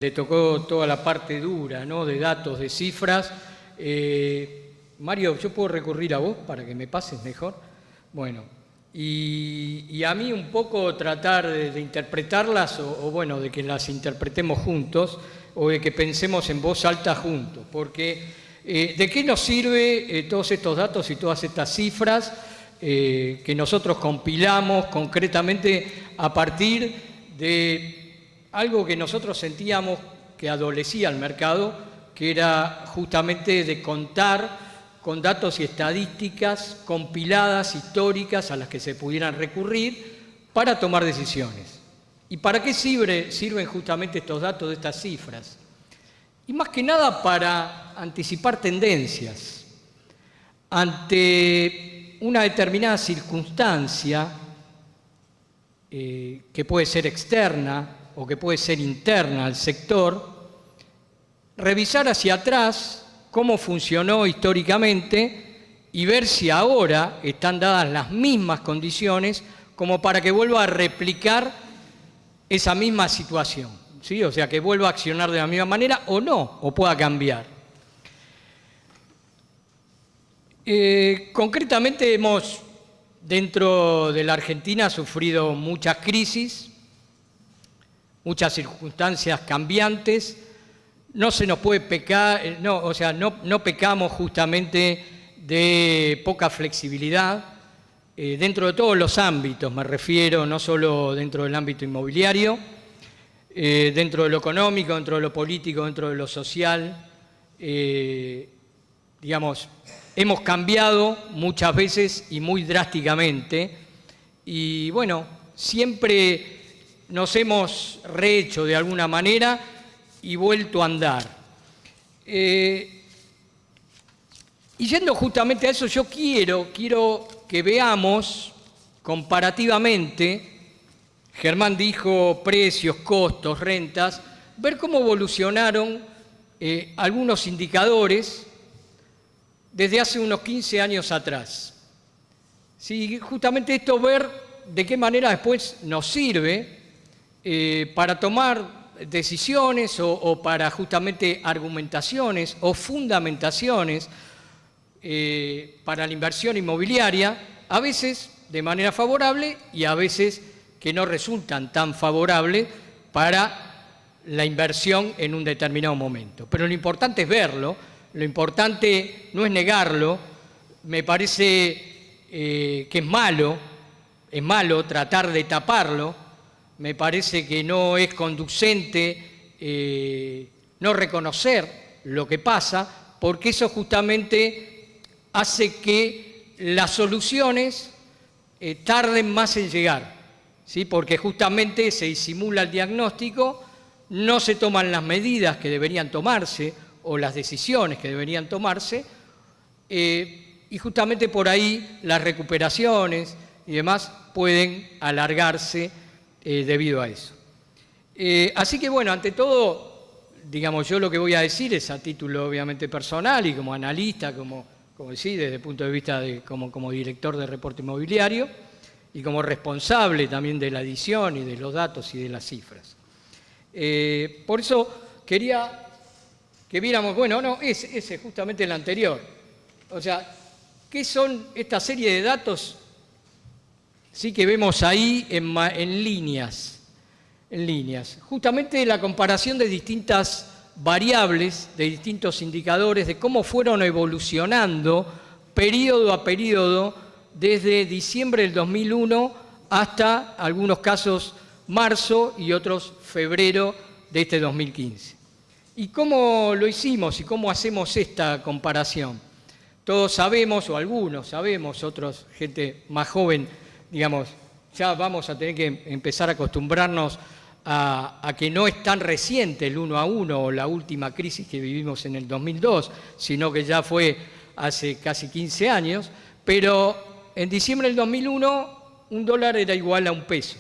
Le tocó toda la parte dura, ¿no?, de datos, de cifras. Mario, ¿yo puedo recurrir a vos para que me pases mejor? Bueno, y a mí un poco tratar de interpretarlas o bueno, de que las interpretemos juntos o de que pensemos en voz alta juntos, porque ¿de qué nos sirve todos estos datos y todas estas cifras que nosotros compilamos concretamente a partir de algo que nosotros sentíamos que adolecía al mercado, que era justamente de contar con datos y estadísticas compiladas, históricas, a las que se pudieran recurrir para tomar decisiones? ¿Y para qué sirven justamente estos datos, estas cifras? Y más que nada para anticipar tendencias. Ante una determinada circunstancia que puede ser externa o que puede ser interna al sector, revisar hacia atrás cómo funcionó históricamente y ver si ahora están dadas las mismas condiciones como para que vuelva a replicar esa misma situación, ¿sí? O sea, que vuelva a accionar de la misma manera o no, o pueda cambiar. Concretamente hemos, dentro de la Argentina, sufrido muchas crisis, muchas circunstancias cambiantes. No se nos puede pecar, no pecamos justamente de poca flexibilidad dentro de todos los ámbitos, me refiero, no solo dentro del ámbito inmobiliario, dentro de lo económico, dentro de lo político, dentro de lo social. Digamos, hemos cambiado muchas veces y muy drásticamente y bueno, siempre nos hemos rehecho de alguna manera y vuelto a andar. Y yendo justamente a eso, yo quiero que veamos comparativamente, Germán dijo precios, costos, rentas, ver cómo evolucionaron algunos indicadores desde hace unos 15 años atrás. Sí, justamente esto, ver de qué manera después nos sirve para tomar decisiones o para justamente argumentaciones o fundamentaciones para la inversión inmobiliaria, a veces de manera favorable y a veces que no resultan tan favorables para la inversión en un determinado momento. Pero lo importante es verlo, lo importante no es negarlo. Me parece que es malo tratar de taparlo. Me parece que no es conducente no reconocer lo que pasa, porque eso justamente hace que las soluciones tarden más en llegar, ¿sí? Porque justamente se disimula el diagnóstico, no se toman las medidas que deberían tomarse o las decisiones que deberían tomarse, y justamente por ahí las recuperaciones y demás pueden alargarse debido a eso. Así que bueno, ante todo, digamos, yo lo que voy a decir es a título obviamente personal y como analista, como decía, desde el punto de vista como director de reporte inmobiliario y como responsable también de la edición y de los datos y de las cifras. Por eso quería que viéramos, bueno, no, ese justamente el anterior. O sea, ¿qué son esta serie de datos? Sí, que vemos ahí en líneas. Justamente la comparación de distintas variables, de distintos indicadores, de cómo fueron evolucionando periodo a periodo desde diciembre del 2001 hasta, algunos casos, marzo y otros febrero de este 2015. ¿Y cómo lo hicimos y cómo hacemos esta comparación? Todos sabemos, o algunos sabemos, otros, gente más joven, digamos, ya vamos a tener que empezar a acostumbrarnos a que no es tan reciente el 1 a 1 o la última crisis que vivimos en el 2002, sino que ya fue hace casi 15 años, pero en diciembre del 2001 un dólar era igual a un peso.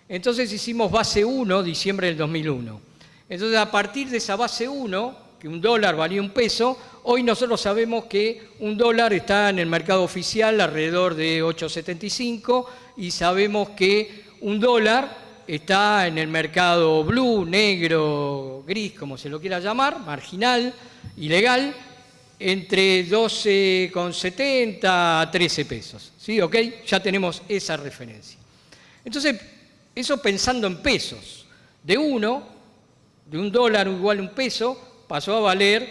Entonces hicimos base 1, diciembre del 2001. Entonces a partir de esa base 1, que un dólar valía un peso, hoy nosotros sabemos que un dólar está en el mercado oficial alrededor de 8,75 y sabemos que un dólar está en el mercado blue, negro, gris, como se lo quiera llamar, marginal, ilegal, entre 12,70 a 13 pesos. ¿Sí? ¿Ok? Ya tenemos esa referencia. Entonces, eso pensando en pesos. De un dólar igual a un peso, pasó a valer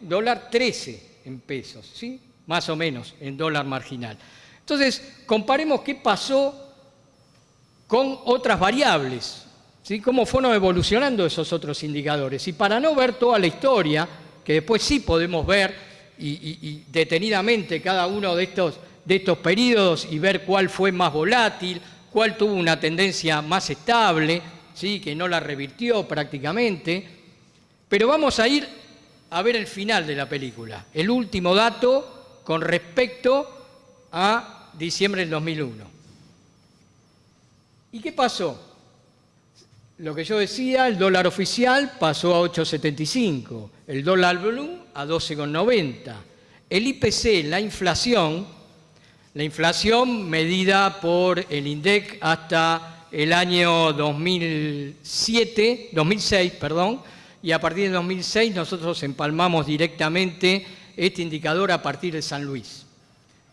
$13 en pesos, ¿sí? Más o menos, en dólar marginal. Entonces, comparemos qué pasó con otras variables, ¿sí? Cómo fueron evolucionando esos otros indicadores. Y para no ver toda la historia, que después sí podemos ver y detenidamente cada uno de estos periodos y ver cuál fue más volátil, cuál tuvo una tendencia más estable, ¿sí? Que no la revirtió prácticamente. Pero vamos a ir a ver el final de la película, el último dato con respecto a diciembre del 2001. ¿Y qué pasó? Lo que yo decía, el dólar oficial pasó a 8,75, el dólar blue a 12,90. El IPC, la inflación medida por el INDEC hasta el año 2006, y a partir de 2006 nosotros empalmamos directamente este indicador a partir de San Luis.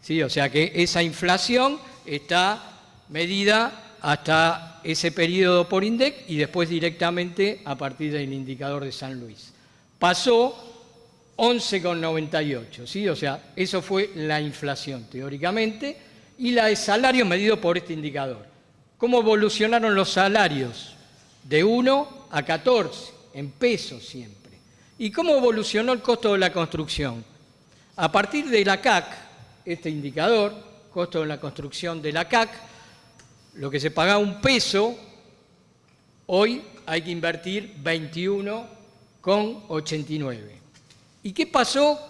¿Sí? O sea que esa inflación está medida hasta ese periodo por INDEC y después directamente a partir del indicador de San Luis. Pasó 11,98, ¿sí? O sea, eso fue la inflación teóricamente, y la de salario medido por este indicador. ¿Cómo evolucionaron los salarios? De 1 a 14, en pesos siempre. ¿Y cómo evolucionó el costo de la construcción? A partir de la CAC, este indicador, costo de la construcción de la CAC, lo que se pagaba $1, hoy hay que invertir 21,89. ¿Y qué pasó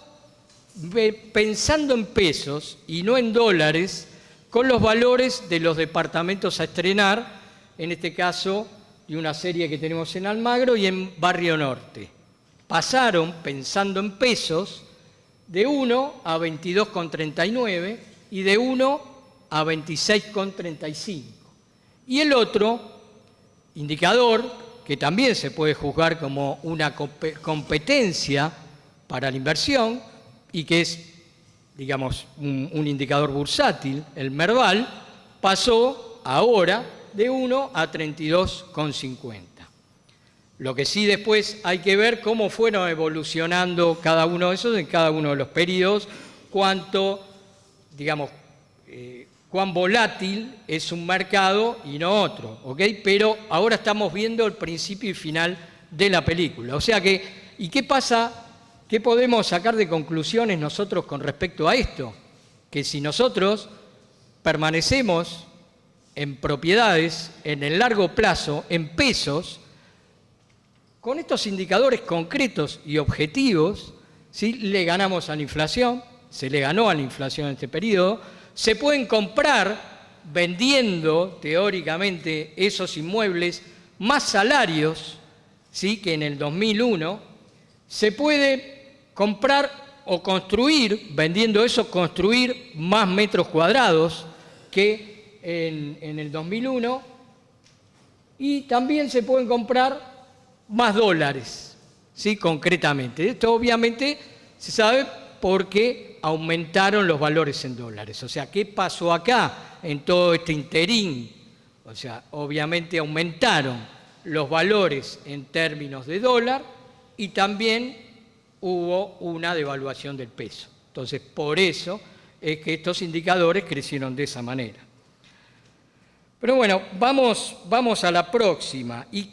pensando en pesos y no en dólares con los valores de los departamentos a estrenar, en este caso de una serie que tenemos en Almagro y en Barrio Norte? Pasaron, pensando en pesos, de 1 a 22,39 y de 1 a 26,35. Y el otro indicador, que también se puede juzgar como una competencia para la inversión y que es, digamos, un indicador bursátil, el Merval, pasó ahora de 1 a 32,50. Lo que sí después hay que ver cómo fueron evolucionando cada uno de esos en cada uno de los periodos, cuánto, digamos, cuán volátil es un mercado y no otro, ¿ok? Pero ahora estamos viendo el principio y final de la película. O sea que, ¿y qué pasa? ¿Qué podemos sacar de conclusiones nosotros con respecto a esto? Que si nosotros permanecemos en propiedades en el largo plazo, en pesos, con estos indicadores concretos y objetivos, ¿sí? Le ganamos a la inflación, se le ganó a la inflación en este periodo. Se pueden comprar, vendiendo teóricamente esos inmuebles, más salarios, ¿sí? Que en el 2001. Se puede comprar o construir, vendiendo eso, construir más metros cuadrados que en el 2001. Y también se pueden comprar más dólares, ¿sí? Concretamente. Esto obviamente se sabe porque aumentaron los valores en dólares. O sea, ¿qué pasó acá en todo este interín? O sea, obviamente aumentaron los valores en términos de dólar y también hubo una devaluación del peso. Entonces, por eso es que estos indicadores crecieron de esa manera. Pero bueno, vamos a la próxima. Y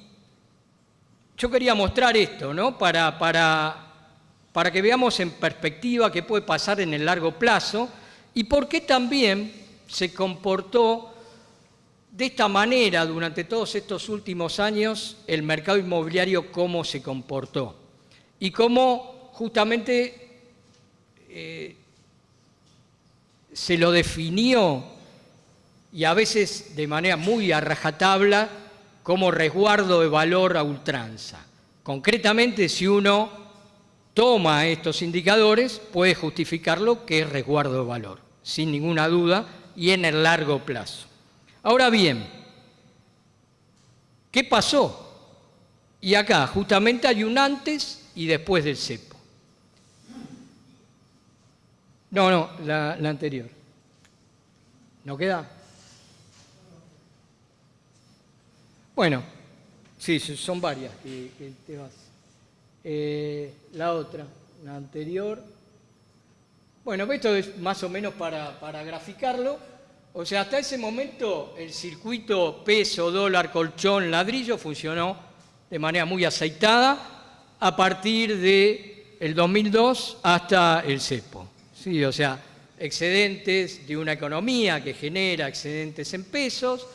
yo quería mostrar esto, ¿no? Para que veamos en perspectiva qué puede pasar en el largo plazo y por qué también se comportó de esta manera durante todos estos últimos años el mercado inmobiliario, cómo se comportó y cómo justamente se lo definió, y a veces de manera muy a rajatabla, como resguardo de valor a ultranza. Concretamente, si uno toma estos indicadores, puede justificarlo que es resguardo de valor, sin ninguna duda, y en el largo plazo. Ahora bien, ¿Qué pasó? Y acá justamente hay un antes y después del cepo. No, la anterior. ¿No queda? Bueno, sí, son varias que te vas. La otra, la anterior. Bueno, esto es más o menos para graficarlo. O sea, hasta ese momento el circuito peso, dólar, colchón, ladrillo funcionó de manera muy aceitada a partir del 2002 hasta el cepo. Sí, o sea, excedentes de una economía que genera excedentes en pesos,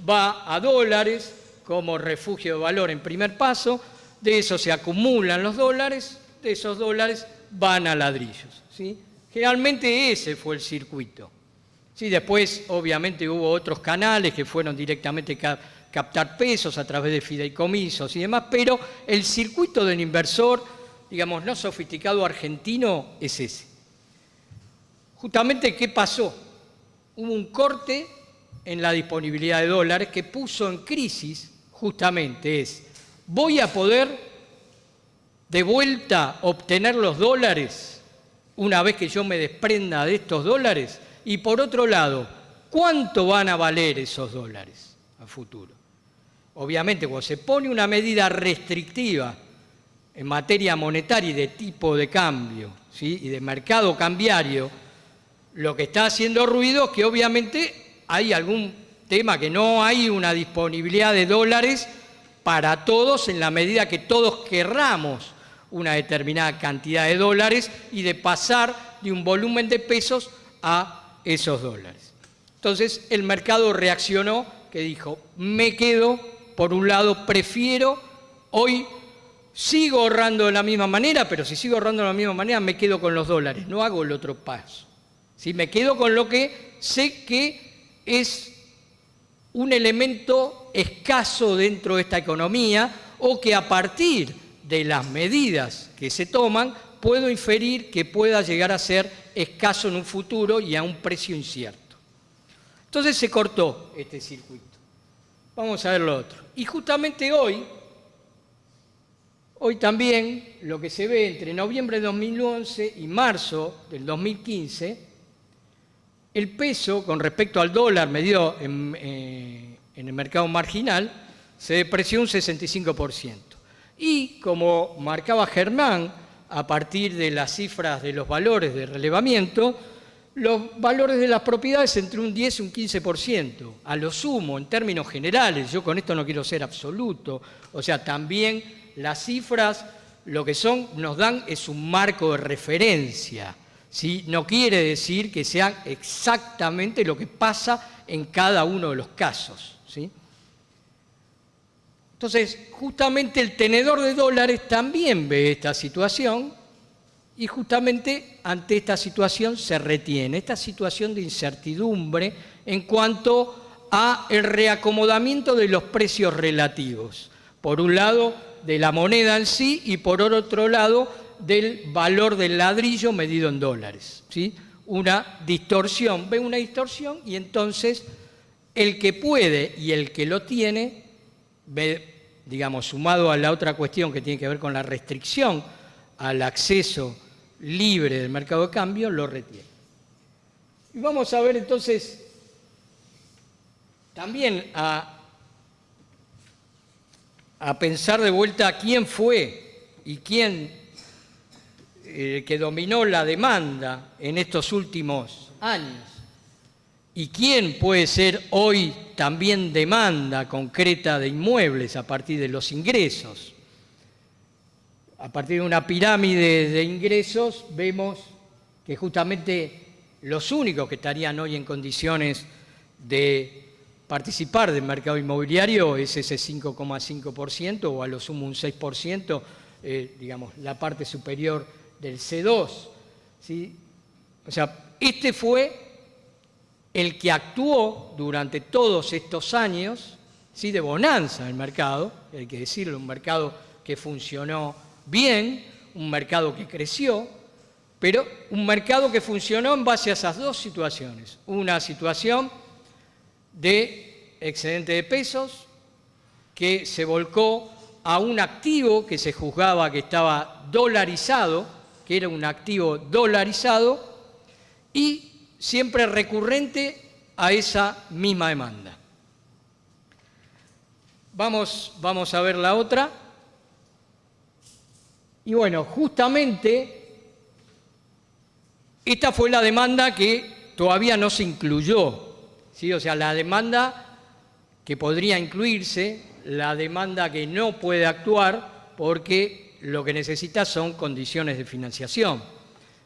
va a dólares como refugio de valor en primer paso, de eso se acumulan los dólares, de esos dólares van a ladrillos. ¿Sí? Generalmente ese fue el circuito. Sí, después, obviamente, hubo otros canales que fueron directamente captar pesos a través de fideicomisos y demás, pero el circuito del inversor, digamos, no sofisticado argentino es ese. Justamente, ¿qué pasó? Hubo un corte en la disponibilidad de dólares que puso en crisis, justamente ¿voy a poder de vuelta obtener los dólares una vez que yo me desprenda de estos dólares? Y por otro lado, ¿cuánto van a valer esos dólares a futuro? Obviamente, cuando se pone una medida restrictiva en materia monetaria y de tipo de cambio, ¿sí? Y de mercado cambiario, lo que está haciendo ruido es que obviamente hay algún tema que no hay una disponibilidad de dólares para todos en la medida que todos querramos una determinada cantidad de dólares y de pasar de un volumen de pesos a esos dólares. Entonces el mercado reaccionó, que dijo, me quedo, por un lado prefiero, hoy sigo ahorrando de la misma manera, pero si sigo ahorrando de la misma manera me quedo con los dólares, no hago el otro paso. ¿Sí? Me quedo con lo que sé que es un elemento escaso dentro de esta economía o que a partir de las medidas que se toman puedo inferir que pueda llegar a ser escaso en un futuro y a un precio incierto. Entonces se cortó este circuito. Vamos a ver lo otro. Y justamente hoy también lo que se ve entre noviembre de 2011 y marzo del 2015, el peso con respecto al dólar medido en el mercado marginal se depreció un 65%. Y como marcaba Germán, a partir de las cifras de los valores de relevamiento, los valores de las propiedades entre un 10 y un 15%, a lo sumo, en términos generales. Yo con esto no quiero ser absoluto, o sea, también las cifras lo que nos dan es un marco de referencia, ¿sí? No quiere decir que sean exactamente lo que pasa en cada uno de los casos, ¿sí? Entonces, justamente el tenedor de dólares también ve esta situación y justamente ante esta situación se retiene, esta situación de incertidumbre en cuanto a el reacomodamiento de los precios relativos. Por un lado, de la moneda en sí y por otro lado, del valor del ladrillo medido en dólares, ¿sí? Una distorsión, ve una distorsión y entonces el que puede y el que lo tiene ve, digamos, sumado a la otra cuestión que tiene que ver con la restricción al acceso libre del mercado de cambio, lo retiene. Y vamos a ver entonces también a pensar de vuelta quién fue y quién que dominó la demanda en estos últimos años y quién puede ser hoy también demanda concreta de inmuebles a partir de los ingresos. A partir de una pirámide de ingresos vemos que justamente los únicos que estarían hoy en condiciones de participar del mercado inmobiliario es ese 5,5% o a lo sumo un 6%, digamos, la parte superior del C2. ¿Sí? O sea, este fue el que actuó durante todos estos años, ¿sí? De bonanza del mercado, hay que decirlo, un mercado que funcionó bien, un mercado que creció, pero un mercado que funcionó en base a esas dos situaciones. Una situación de excedente de pesos que se volcó a un activo que se juzgaba que estaba dolarizado, que era un activo dolarizado, y siempre recurrente a esa misma demanda. Vamos a ver la otra. Y bueno, justamente esta fue la demanda que todavía no se incluyó, ¿sí? O sea, la demanda que podría incluirse, la demanda que no puede actuar porque lo que necesita son condiciones de financiación,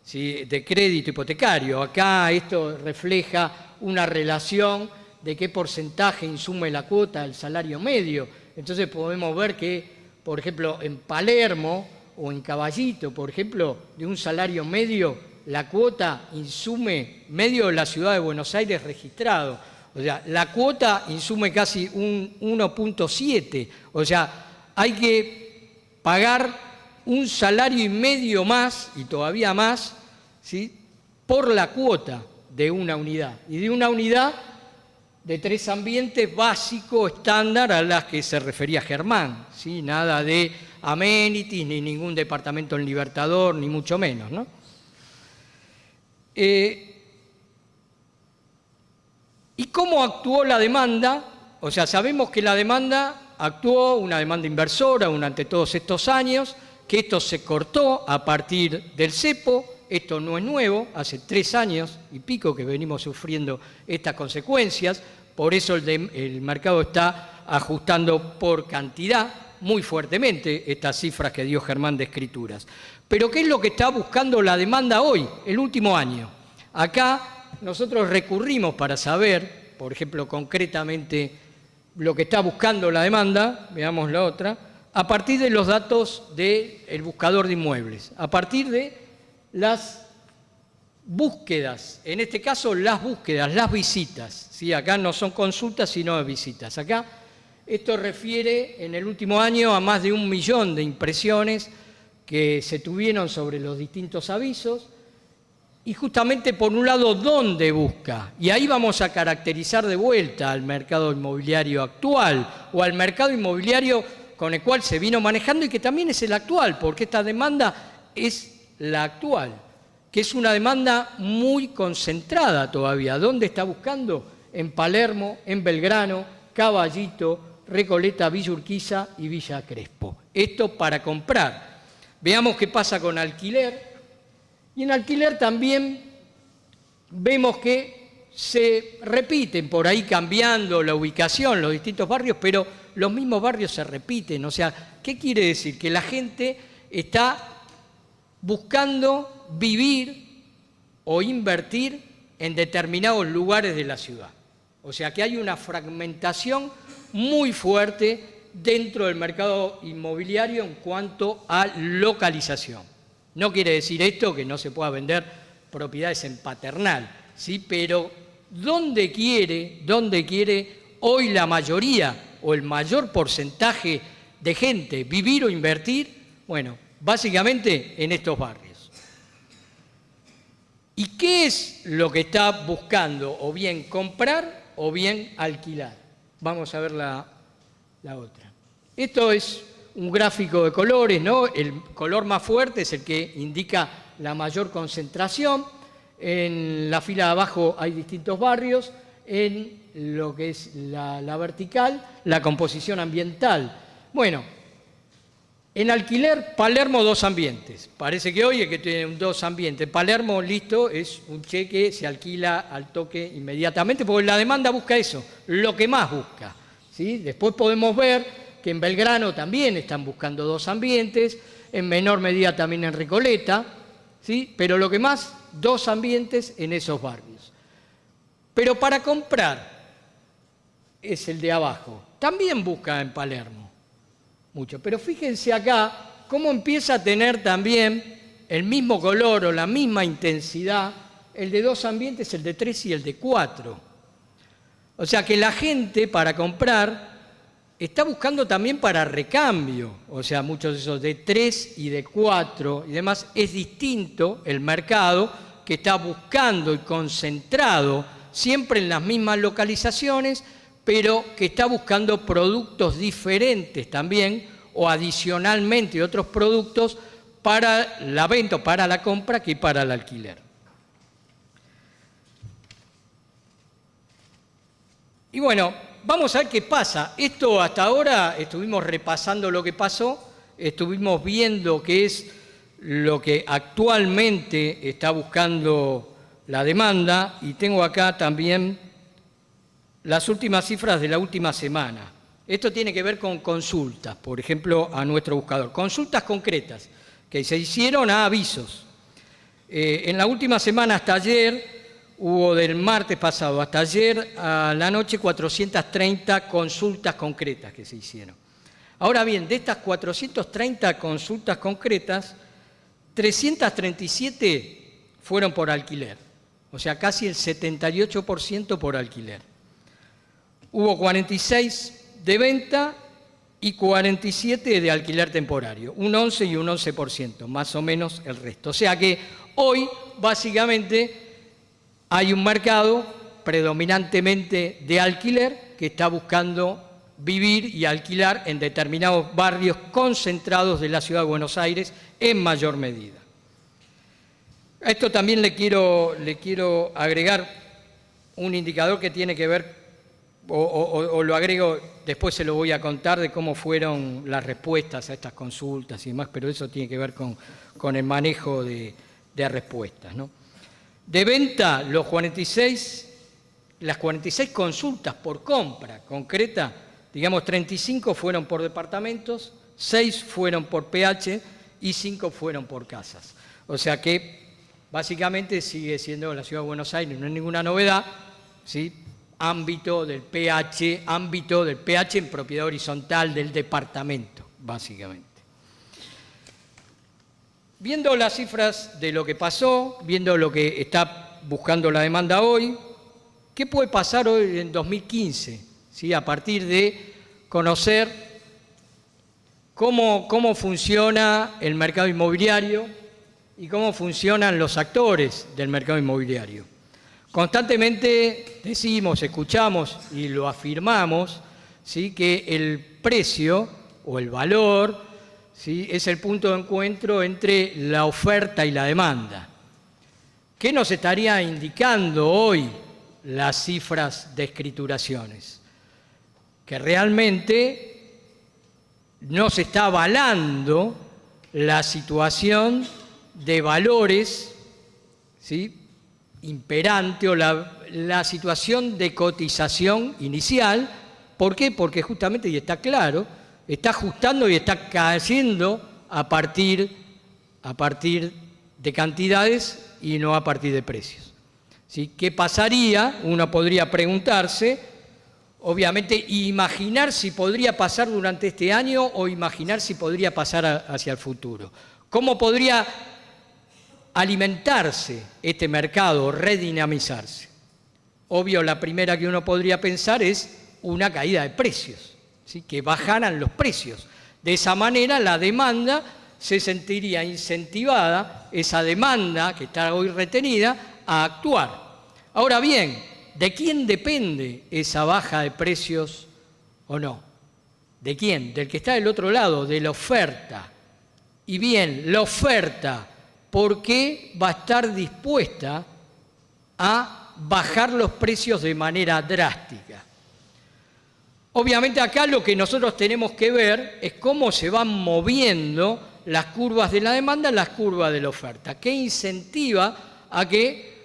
¿sí? De crédito hipotecario. Acá esto refleja una relación de qué porcentaje insume la cuota del salario medio. Entonces podemos ver que, por ejemplo, en Palermo o en Caballito, por ejemplo, de un salario medio, la cuota insume medio de la ciudad de Buenos Aires registrado. O sea, la cuota insume casi un 1.7. O sea, hay que pagar un salario y medio más, y todavía más, ¿sí?, por la cuota de una unidad. Y de una unidad de 3 ambientes básico, estándar, a las que se refería Germán, ¿sí? Nada de amenities, ni ningún departamento en Libertador, ni mucho menos, ¿no? ¿Y cómo actuó la demanda? O sea, sabemos que la demanda actuó, una demanda inversora durante todos estos años, que esto se cortó a partir del cepo. Esto no es nuevo, hace 3 años y pico que venimos sufriendo estas consecuencias, por eso el mercado está ajustando por cantidad muy fuertemente estas cifras que dio Germán de escrituras. Pero ¿qué es lo que está buscando la demanda hoy, el último año? Acá nosotros recurrimos para saber, por ejemplo, concretamente lo que está buscando la demanda, veamos la otra, a partir de los datos del buscador de inmuebles, a partir de las búsquedas, en este caso las búsquedas, las visitas, ¿sí? Acá no son consultas sino visitas. Acá esto refiere en el último año a más de 1 millón de impresiones que se tuvieron sobre los distintos avisos y justamente por un lado dónde busca. Y ahí vamos a caracterizar de vuelta al mercado inmobiliario actual o al mercado inmobiliario con el cual se vino manejando y que también es el actual, porque esta demanda es la actual, que es una demanda muy concentrada todavía. ¿Dónde está buscando? En Palermo, en Belgrano, Caballito, Recoleta, Villa Urquiza y Villa Crespo. Esto para comprar. Veamos qué pasa con alquiler. Y en alquiler también vemos que se repiten, por ahí cambiando la ubicación, los distintos barrios, pero los mismos barrios se repiten. O sea, ¿qué quiere decir? Que la gente está buscando vivir o invertir en determinados lugares de la ciudad. O sea que hay una fragmentación muy fuerte dentro del mercado inmobiliario en cuanto a localización. No quiere decir esto que no se pueda vender propiedades en Paternal, ¿sí? Pero ¿dónde quiere hoy la mayoría o el mayor porcentaje de gente vivir o invertir? Bueno, básicamente en estos barrios. ¿Y qué es lo que está buscando? O bien comprar o bien alquilar. Vamos a ver la otra. Esto es un gráfico de colores, ¿no? El color más fuerte es el que indica la mayor concentración. En la fila de abajo hay distintos barrios. En lo que es la vertical, la composición ambiental. Bueno, en alquiler, Palermo 2 ambientes. Parece que hoy es que tiene 2 ambientes. Palermo, listo, es un cheque, se alquila al toque inmediatamente, porque la demanda busca eso, lo que más busca, ¿sí? Después podemos ver que en Belgrano también están buscando 2 ambientes, en menor medida también en Recoleta, ¿sí? Pero lo que más, 2 ambientes en esos barrios. Pero para comprar es el de abajo. También busca en Palermo mucho. Pero fíjense acá cómo empieza a tener también el mismo color o la misma intensidad el de 2 ambientes, el de 3 y el de 4. O sea que la gente para comprar está buscando también para recambio. O sea, muchos de esos de 3 y de 4 y demás. Es distinto el mercado que está buscando y concentrado siempre en las mismas localizaciones pero que está buscando productos diferentes también o adicionalmente otros productos para la venta o para la compra que para el alquiler. Y bueno, vamos a ver qué pasa. Esto hasta ahora estuvimos repasando lo que pasó, estuvimos viendo qué es lo que actualmente está buscando la demanda y tengo acá también las últimas cifras de la última semana. Esto tiene que ver con consultas, por ejemplo, a nuestro buscador. Consultas concretas que se hicieron a avisos. En la última semana hasta ayer, hubo del martes pasado hasta ayer a la noche 430 consultas concretas que se hicieron. Ahora bien, de estas 430 consultas concretas, 337 fueron por alquiler, o sea, casi el 78% por alquiler. Hubo 46 de venta y 47 de alquiler temporario, un 11 y un 11%, más o menos el resto. O sea que hoy, básicamente, hay un mercado predominantemente de alquiler que está buscando vivir y alquilar en determinados barrios concentrados de la Ciudad de Buenos Aires en mayor medida. A esto también le quiero agregar un indicador que tiene que ver, o lo agrego, después se lo voy a contar de cómo fueron las respuestas a estas consultas y demás, pero eso tiene que ver con el manejo de respuestas, ¿no? De venta, las 46 consultas por compra concreta, digamos 35 fueron por departamentos, 6 fueron por PH y 5 fueron por casas. O sea que básicamente sigue siendo la Ciudad de Buenos Aires, no es ninguna novedad, ¿sí? Ámbito del PH en propiedad horizontal del departamento, básicamente. Viendo las cifras de lo que pasó, viendo lo que está buscando la demanda hoy, ¿qué puede pasar hoy en 2015? ¿Sí? A partir de conocer cómo funciona el mercado inmobiliario y cómo funcionan los actores del mercado inmobiliario. Constantemente decimos, escuchamos y lo afirmamos, ¿sí? Que el precio o el valor, ¿sí? Es el punto de encuentro entre la oferta y la demanda. ¿Qué nos estaría indicando hoy las cifras de escrituraciones? Que realmente no se está avalando la situación de valores, ¿sí? Imperante o la situación de cotización inicial. ¿Por qué? Porque justamente, y está claro, está ajustando y está cayendo a partir de cantidades y no a partir de precios. ¿Sí? ¿Qué pasaría? Uno podría preguntarse, obviamente, imaginar si podría pasar durante este año o imaginar si podría pasar hacia el futuro. ¿Cómo podría alimentarse este mercado, redinamizarse? Obvio, la primera que uno podría pensar es una caída de precios, ¿sí? Que bajaran los precios. De esa manera la demanda se sentiría incentivada, esa demanda que está hoy retenida, a actuar. Ahora bien, ¿de quién depende esa baja de precios o no? ¿De quién? Del que está del otro lado, de la oferta. Y bien, la oferta, ¿por qué va a estar dispuesta a bajar los precios de manera drástica? Obviamente acá lo que nosotros tenemos que ver es cómo se van moviendo las curvas de la demanda, las curvas de la oferta. ¿Qué incentiva a que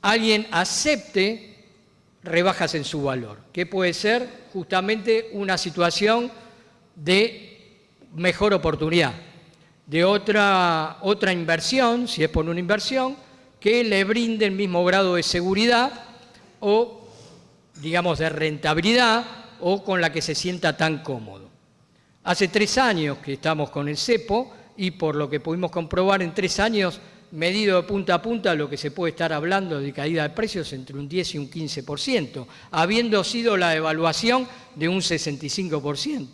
alguien acepte rebajas en su valor? ¿Qué puede ser? Justamente una situación de mejor oportunidad, de otra inversión, si es por una inversión, que le brinde el mismo grado de seguridad o, digamos, de rentabilidad o con la que se sienta tan cómodo. Hace 3 años que estamos con el cepo y por lo que pudimos comprobar en 3 años, medido de punta a punta, lo que se puede estar hablando de caída de precios entre un 10 y un 15%, habiendo sido la devaluación de un 65%.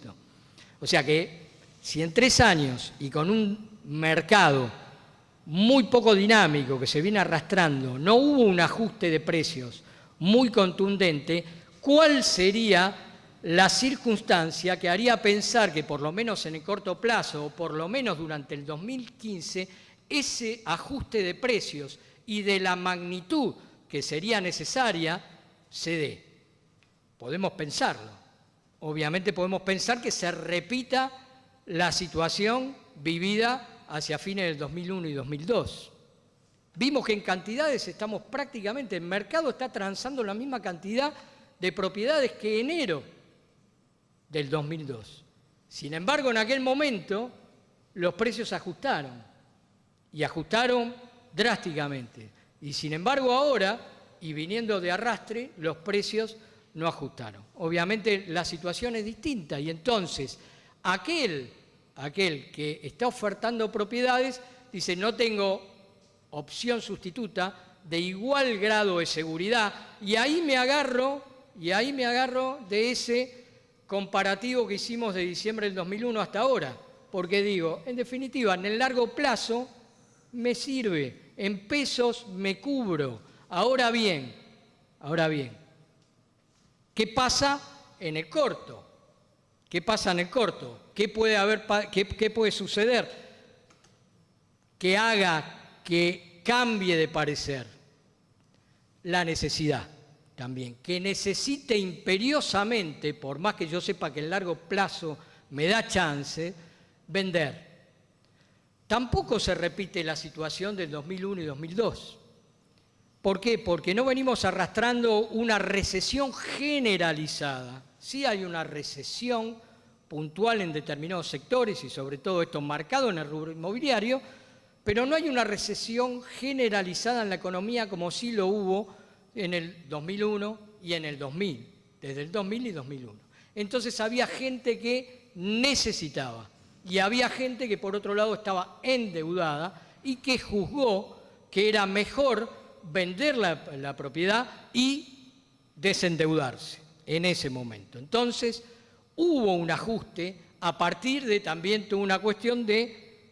O sea que si en 3 años y con un mercado muy poco dinámico que se viene arrastrando, no hubo un ajuste de precios muy contundente, ¿cuál sería la circunstancia que haría pensar que por lo menos en el corto plazo, o por lo menos durante el 2015, ese ajuste de precios y de la magnitud que sería necesaria se dé? Podemos pensarlo. Obviamente podemos pensar que se repita la situación vivida hacia fines del 2001 y 2002. Vimos que en cantidades estamos prácticamente, el mercado está transando la misma cantidad de propiedades que enero del 2002. Sin embargo, en aquel momento los precios ajustaron, y ajustaron drásticamente. Y sin embargo ahora, y viniendo de arrastre, los precios no ajustaron. Obviamente la situación es distinta, y entonces aquel que está ofertando propiedades dice: no tengo opción sustituta de igual grado de seguridad, y ahí me agarro de ese comparativo que hicimos de diciembre del 2001 hasta ahora, porque digo, en definitiva, en el largo plazo me sirve, en pesos me cubro. Ahora bien, ¿qué pasa en el corto? ¿Qué pasa en el corto? ¿Qué puede suceder que haga que cambie de parecer? La necesidad también, que necesite imperiosamente, por más que yo sepa que el largo plazo me da chance, vender. Tampoco se repite la situación del 2001 y 2002. ¿Por qué? Porque no venimos arrastrando una recesión generalizada. Sí hay una recesión puntual en determinados sectores, y sobre todo esto marcado en el rubro inmobiliario, pero no hay una recesión generalizada en la economía como sí lo hubo en el 2001 y en el 2000, desde el 2000 y 2001. Entonces había gente que necesitaba, y había gente que por otro lado estaba endeudada y que juzgó que era mejor vender la propiedad y desendeudarse en ese momento. Entonces hubo un ajuste a partir de también toda una cuestión de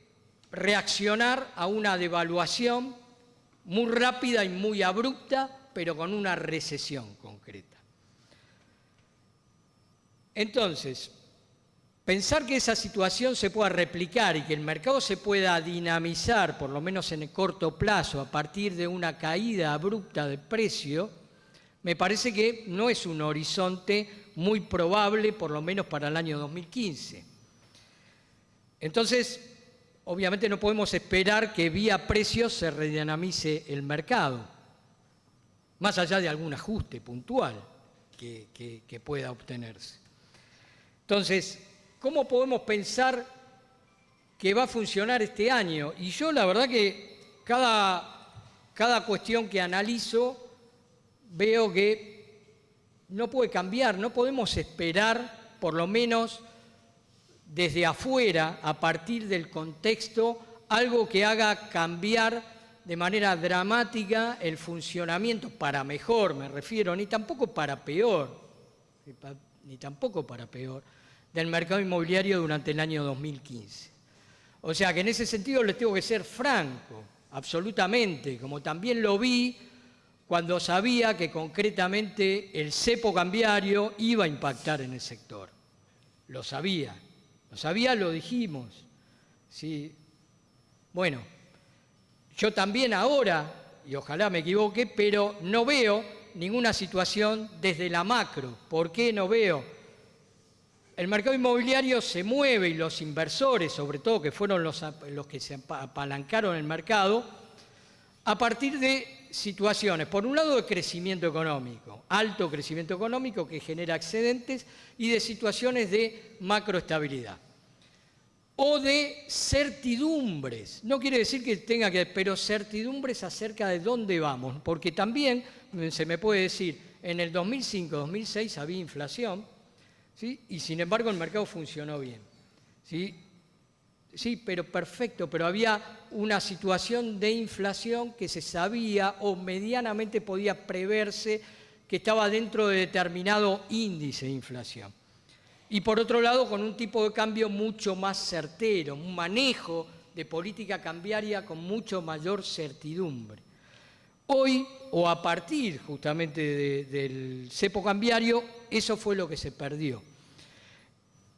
reaccionar a una devaluación muy rápida y muy abrupta, pero con una recesión concreta. Entonces, pensar que esa situación se pueda replicar y que el mercado se pueda dinamizar, por lo menos en el corto plazo, a partir de una caída abrupta del precio, me parece que no es un horizonte muy probable, por lo menos para el año 2015. Entonces, obviamente no podemos esperar que vía precios se redinamice el mercado, más allá de algún ajuste puntual que pueda obtenerse. Entonces, ¿cómo podemos pensar que va a funcionar este año? Y yo la verdad que cada cuestión que analizo veo que no puede cambiar, no podemos esperar, por lo menos desde afuera, a partir del contexto, algo que haga cambiar de manera dramática el funcionamiento, para mejor me refiero, ni tampoco para peor, del mercado inmobiliario durante el año 2015. O sea que en ese sentido les tengo que ser franco, absolutamente, como también lo vi cuando sabía que concretamente el cepo cambiario iba a impactar en el sector. Lo sabía, lo dijimos. ¿Sí? Bueno, yo también ahora, y ojalá me equivoque, pero no veo ninguna situación desde la macro. ¿Por qué no veo? El mercado inmobiliario se mueve, y los inversores, sobre todo, que fueron los que se apalancaron el mercado, a partir de situaciones, por un lado, de crecimiento económico, alto crecimiento económico que genera excedentes, y de situaciones de macroestabilidad. O de certidumbres, no quiere decir que tenga que, pero certidumbres acerca de dónde vamos, porque también se me puede decir, en el 2005-2006 había inflación, ¿sí? Y sin embargo el mercado funcionó bien. Sí, pero perfecto, pero había una situación de inflación que se sabía o medianamente podía preverse que estaba dentro de determinado índice de inflación. Y por otro lado, con un tipo de cambio mucho más certero, un manejo de política cambiaria con mucho mayor certidumbre. Hoy, o a partir justamente del cepo cambiario, eso fue lo que se perdió.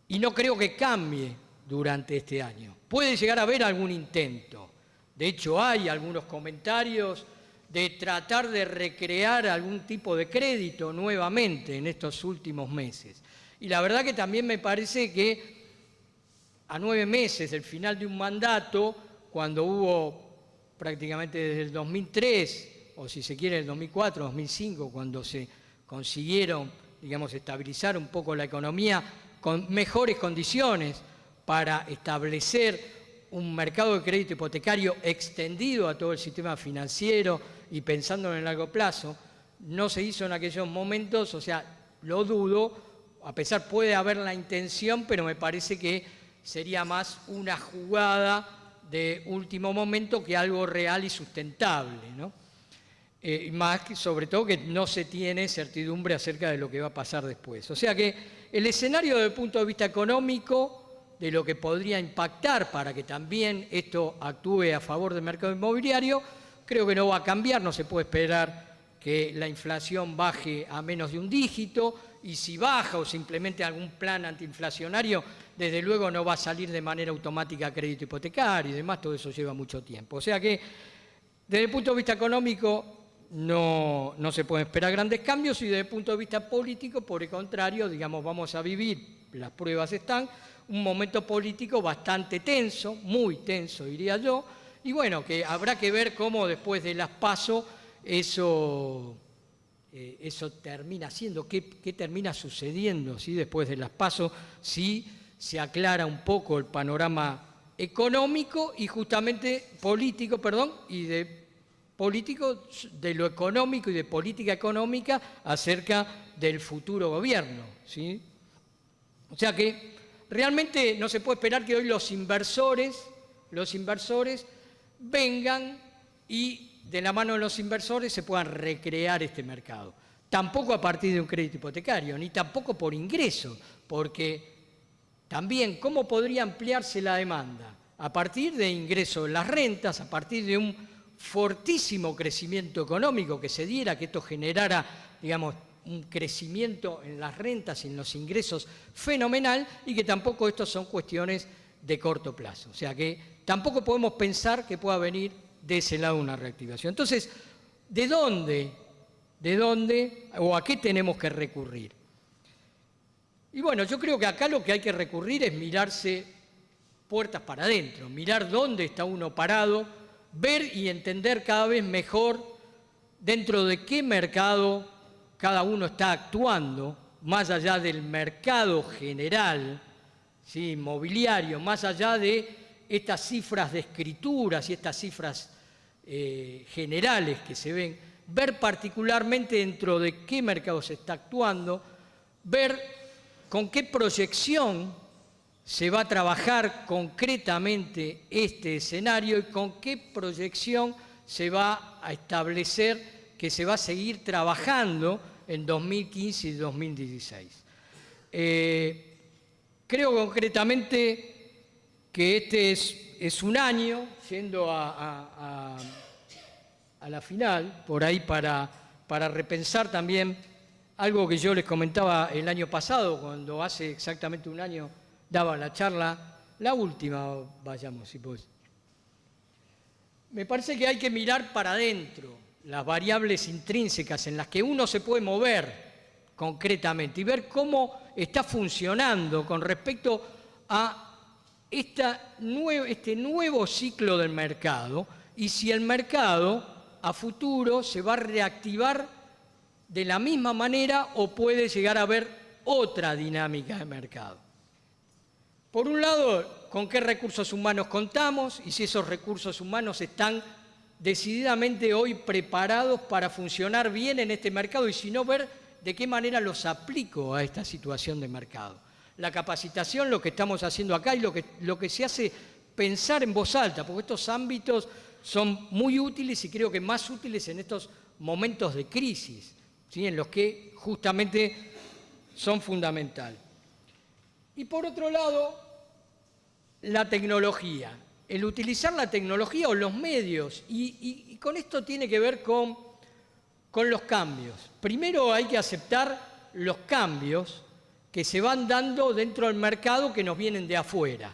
Y no creo que cambie durante este año. Puede llegar a haber algún intento. De hecho, hay algunos comentarios de tratar de recrear algún tipo de crédito nuevamente en estos últimos meses. Y la verdad que también me parece que a 9 meses del final de un mandato, cuando hubo prácticamente desde el 2003, o si se quiere el 2004, 2005, cuando se consiguieron, digamos, estabilizar un poco la economía con mejores condiciones para establecer un mercado de crédito hipotecario extendido a todo el sistema financiero y pensando en el largo plazo, no se hizo en aquellos momentos, o sea, lo dudo, a pesar puede haber la intención, pero me parece que sería más una jugada de último momento que algo real y sustentable, ¿no? Más que, sobre todo, que no se tiene certidumbre acerca de lo que va a pasar después. O sea que el escenario desde el punto de vista económico, de lo que podría impactar para que también esto actúe a favor del mercado inmobiliario, creo que no va a cambiar, no se puede esperar que la inflación baje a menos de un dígito, y si baja o se implemente algún plan antiinflacionario, desde luego no va a salir de manera automática a crédito hipotecario y demás, todo eso lleva mucho tiempo. O sea que, desde el punto de vista económico, no se pueden esperar grandes cambios, y desde el punto de vista político, por el contrario, digamos, vamos a vivir, las pruebas están, un momento político bastante tenso, muy tenso diría yo, y bueno, que habrá que ver cómo después de las PASO eso termina siendo, qué termina sucediendo, ¿sí? Después de las PASO, si se aclara un poco el panorama económico y justamente político, y de lo económico y de política económica acerca del futuro gobierno, ¿sí? O sea que realmente no se puede esperar que hoy los inversores vengan y de la mano de los inversores se puedan recrear este mercado. Tampoco a partir de un crédito hipotecario, ni tampoco por ingreso, porque también cómo podría ampliarse la demanda a partir de ingresos en las rentas, a partir de un fortísimo crecimiento económico que se diera, que esto generara, digamos, un crecimiento en las rentas y en los ingresos fenomenal, y que tampoco estos son cuestiones de corto plazo. O sea que tampoco podemos pensar que pueda venir de ese lado una reactivación. Entonces, ¿de dónde o a qué tenemos que recurrir? Y bueno, yo creo que acá lo que hay que recurrir es mirarse puertas para adentro, mirar dónde está uno parado, ver y entender cada vez mejor dentro de qué mercado cada uno está actuando, más allá del mercado general, ¿sí? Inmobiliario, más allá de estas cifras de escrituras y estas cifras generales que se ven, ver particularmente dentro de qué mercado se está actuando, ver con qué proyección se va a trabajar concretamente este escenario y con qué proyección se va a establecer que se va a seguir trabajando en 2015 y 2016. Creo concretamente que este es un año, yendo a la final, por ahí para repensar también algo que yo les comentaba el año pasado, cuando hace exactamente un año daba la charla, la última, vayamos, si pues. Me parece que hay que mirar para adentro las variables intrínsecas en las que uno se puede mover concretamente y ver cómo está funcionando con respecto a este nuevo ciclo del mercado, y si el mercado a futuro se va a reactivar de la misma manera o puede llegar a haber otra dinámica de mercado. Por un lado, con qué recursos humanos contamos y si esos recursos humanos están decididamente hoy preparados para funcionar bien en este mercado, y si no, ver de qué manera los aplico a esta situación de mercado. La capacitación, lo que estamos haciendo acá, y lo que se hace pensar en voz alta, porque estos ámbitos son muy útiles y creo que más útiles en estos momentos de crisis, ¿sí? En los que justamente son fundamentales. Y por otro lado, la tecnología. el utilizar la tecnología o los medios, y con esto tiene que ver con los cambios. Primero hay que aceptar los cambios que se van dando dentro del mercado que nos vienen de afuera.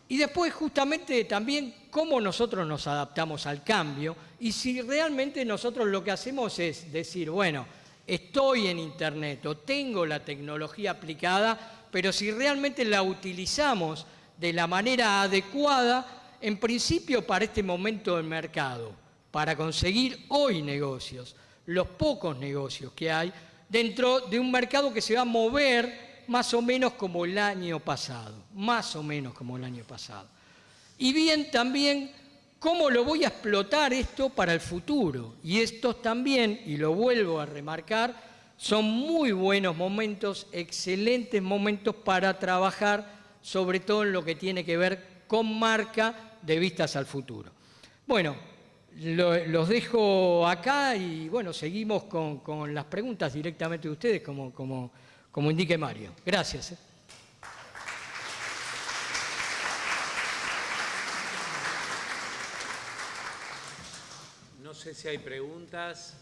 Y después justamente también cómo nosotros nos adaptamos al cambio y si realmente nosotros lo que hacemos es decir, bueno, estoy en Internet o tengo la tecnología aplicada, pero si realmente la utilizamos de la manera adecuada, en principio para este momento del mercado, para conseguir hoy negocios, los pocos negocios que hay, dentro de un mercado que se va a mover más o menos como el año pasado, más o menos como el año pasado. Y bien también cómo lo voy a explotar esto para el futuro. Y estos también, y lo vuelvo a remarcar, son muy buenos momentos, excelentes momentos para trabajar, sobre todo en lo que tiene que ver con marca de vistas al futuro. Bueno, los dejo acá y bueno, seguimos con las preguntas directamente de ustedes como indique Mario. Gracias. No sé si hay preguntas.